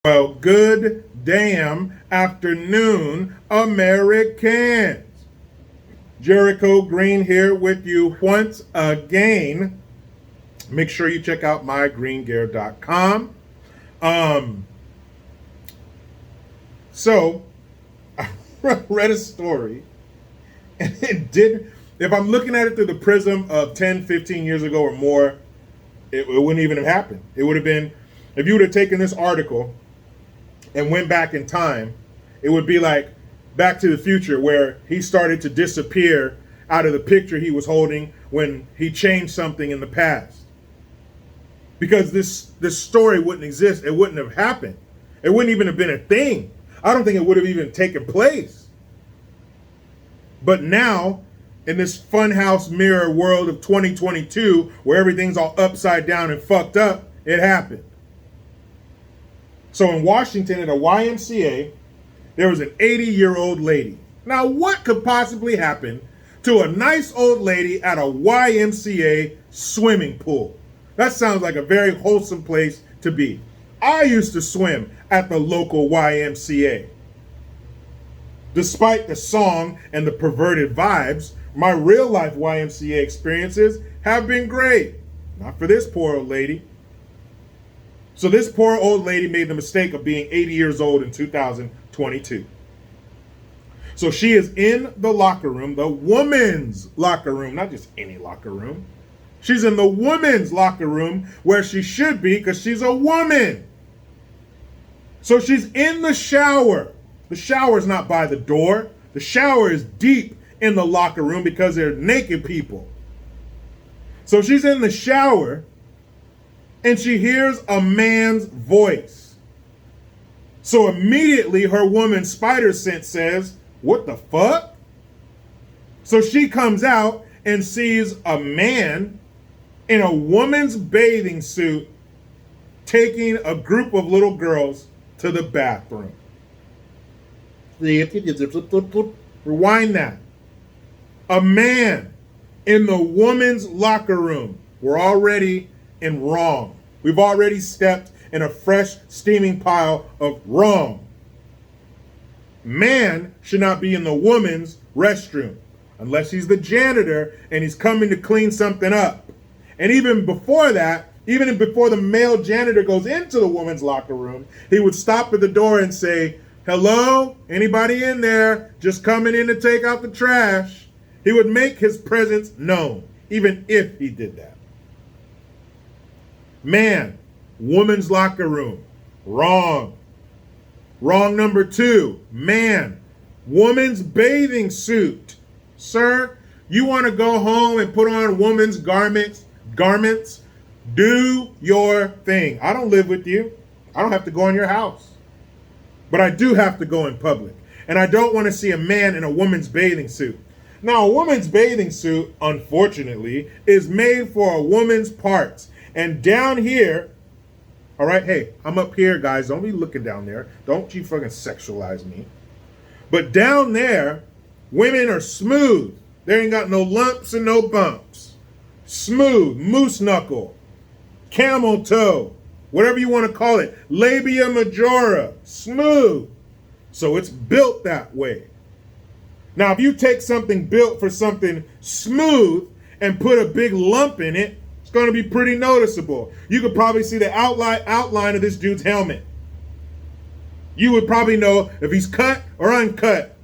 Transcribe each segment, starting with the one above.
Well, good damn afternoon, Americans. Jericho Green here with you once again. Make sure you check out mygreengear.com. So, I read a story, and if I'm looking at it through the prism of 10, 15 years ago or more, it wouldn't even have happened. It would have been, if you would have taken this article and went back in time, it would be like Back to the Future, where he started to disappear out of the picture he was holding when he changed something in the past. Because this story wouldn't exist. It wouldn't have happened. It wouldn't even have been a thing. I don't think it would have even taken place. But now, in this funhouse mirror world of 2022, where everything's all upside down and fucked up, it happened. So in Washington at a YMCA, there was an 80-year-old lady. Now, what could possibly happen to a nice old lady at a YMCA swimming pool? That sounds like a very wholesome place to be. I used to swim at the local YMCA. Despite the song and the perverted vibes, my real-life YMCA experiences have been great. Not for this poor old lady. So this poor old lady made the mistake of being 80 years old in 2022. So she is in the locker room, the woman's locker room, not just any locker room. She's in the woman's locker room where she should be because she's a woman. So she's in the shower. The shower is not by the door. The shower is deep in the locker room because they're naked people. So she's in the shower, and she hears a man's voice. So immediately her woman's spider sense says, what the fuck? So she comes out and sees a man in a woman's bathing suit taking a group of little girls to the bathroom. Rewind that. A man in the woman's locker room. We're already in wrong. We've already stepped in a fresh, steaming pile of wrong. Man should not be in the woman's restroom unless he's the janitor and he's coming to clean something up. And even before that, even before the male janitor goes into the woman's locker room, he would stop at the door and say, hello, anybody in there? Just coming in to take out the trash. He would make his presence known, even if he did that. Man, woman's locker room. Wrong. Wrong number 2. Man, woman's bathing suit. Sir, you want to go home and put on woman's garments? Do your thing. I don't live with you. I don't have to go in your house. But I do have to go in public. And I don't want to see a man in a woman's bathing suit. Now, a woman's bathing suit, unfortunately, is made for a woman's parts. And down here, all right, hey, I'm up here, guys. Don't be looking down there. Don't you fucking sexualize me. But down there, women are smooth. They ain't got no lumps and no bumps. Smooth, moose knuckle, camel toe, whatever you want to call it. Labia majora, smooth. So it's built that way. Now, if you take something built for something smooth and put a big lump in it, it's going to be pretty noticeable. You could probably see the outline of this dude's helmet. You would probably know if he's cut or uncut.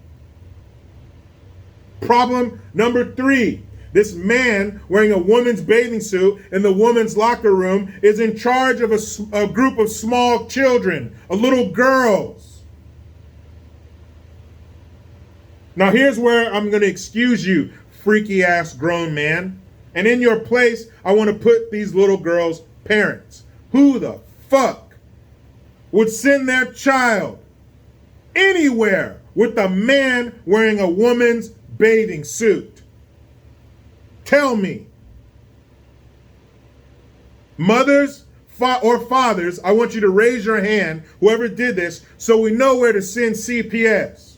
Problem number 3. This man wearing a woman's bathing suit in the woman's locker room is in charge of a group of small children, little girls. Now here's where I'm going to excuse you, freaky ass grown man. And in your place, I want to put these little girls' parents. Who the fuck would send their child anywhere with a man wearing a woman's bathing suit? Tell me. Mothers or fathers, I want you to raise your hand, whoever did this, so we know where to send CPS.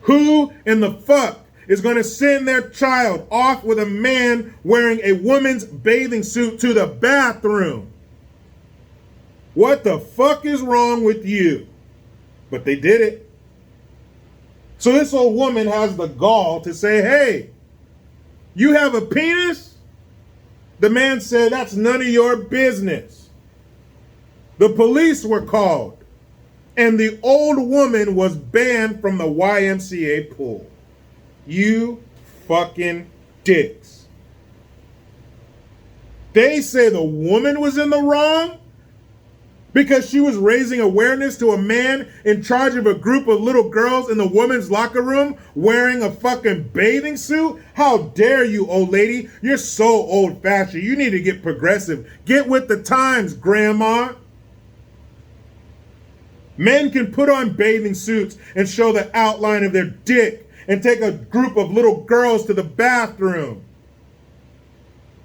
Who in the fuck is going to send their child off with a man wearing a woman's bathing suit to the bathroom? What the fuck is wrong with you? But they did it. So this old woman has the gall to say, hey, you have a penis? The man said, that's none of your business. The police were called, and the old woman was banned from the YMCA pool. You fucking dicks. They say the woman was in the wrong because she was raising awareness to a man in charge of a group of little girls in the women's locker room wearing a fucking bathing suit? How dare you, old lady? You're so old-fashioned. You need to get progressive. Get with the times, grandma. Men can put on bathing suits and show the outline of their dick and take a group of little girls to the bathroom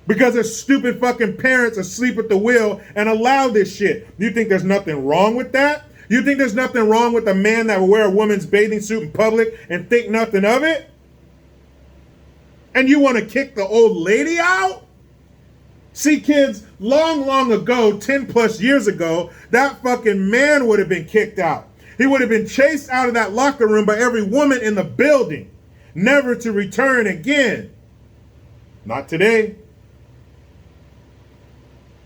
because their stupid fucking parents asleep at the wheel and allow this shit. You think there's nothing wrong with that? You think there's nothing wrong with a man that will wear a woman's bathing suit in public and think nothing of it? And you want to kick the old lady out? See, kids, long ago, 10 plus years ago, that fucking man would have been kicked out. He would have been chased out of that locker room by every woman in the building, never to return again. Not today.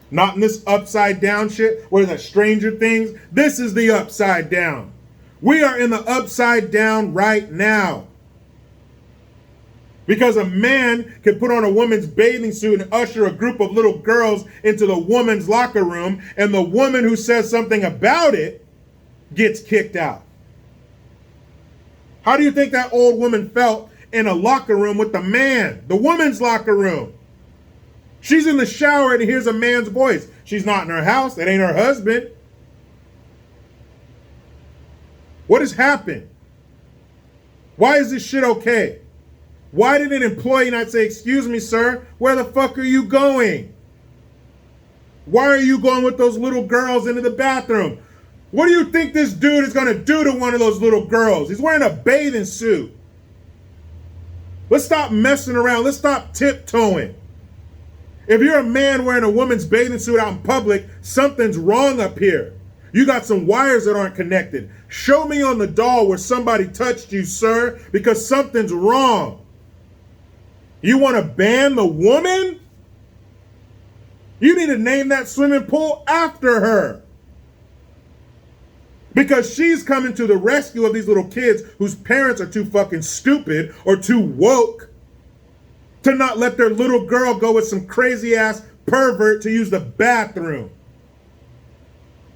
Not in this upside down shit. What is that, Stranger Things? This is the upside down. We are in the upside down right now. Because a man can put on a woman's bathing suit and usher a group of little girls into the woman's locker room, and the woman who says something about it gets kicked out. How do you think that old woman felt in a locker room with the man, the woman's locker room? She's in the shower and hears a man's voice. She's not in her house. That ain't her husband. What has happened? Why is this shit okay? Why did an employee not say, excuse me, sir, where the fuck are you going? Why are you going with those little girls into the bathroom? What do you think this dude is going to do to one of those little girls? He's wearing a bathing suit. Let's stop messing around. Let's stop tiptoeing. If you're a man wearing a woman's bathing suit out in public, something's wrong up here. You got some wires that aren't connected. Show me on the doll where somebody touched you, sir, because something's wrong. You want to ban the woman? You need to name that swimming pool after her. Because she's coming to the rescue of these little kids whose parents are too fucking stupid or too woke to not let their little girl go with some crazy ass pervert to use the bathroom.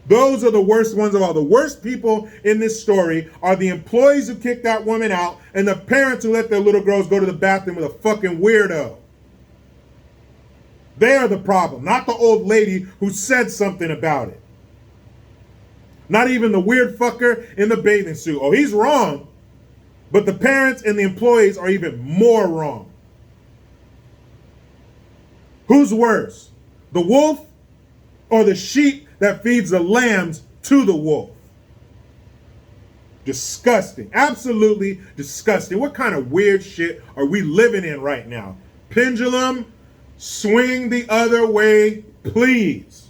Those are the worst ones of all. The worst people in this story are the employees who kicked that woman out and the parents who let their little girls go to the bathroom with a fucking weirdo. They are the problem, not the old lady who said something about it. Not even the weird fucker in the bathing suit. Oh, he's wrong, but the parents and the employees are even more wrong. Who's worse, the wolf or the sheep that feeds the lambs to the wolf? Disgusting. Absolutely disgusting. What kind of weird shit are we living in right now? Pendulum, swing the other way, please.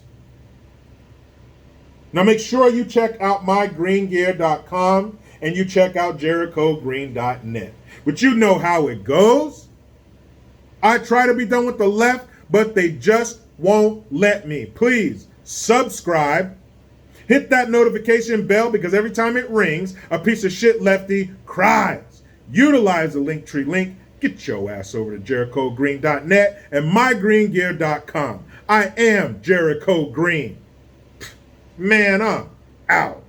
Now make sure you check out mygreengear.com and you check out jerichogreen.net. But you know how it goes. I try to be done with the left, but they just won't let me. Please subscribe. Hit that notification bell because every time it rings, a piece of shit lefty cries. Utilize the Linktree link. Get your ass over to jerichogreen.net and mygreengear.com. I am Jericho Green. Man, I'm out.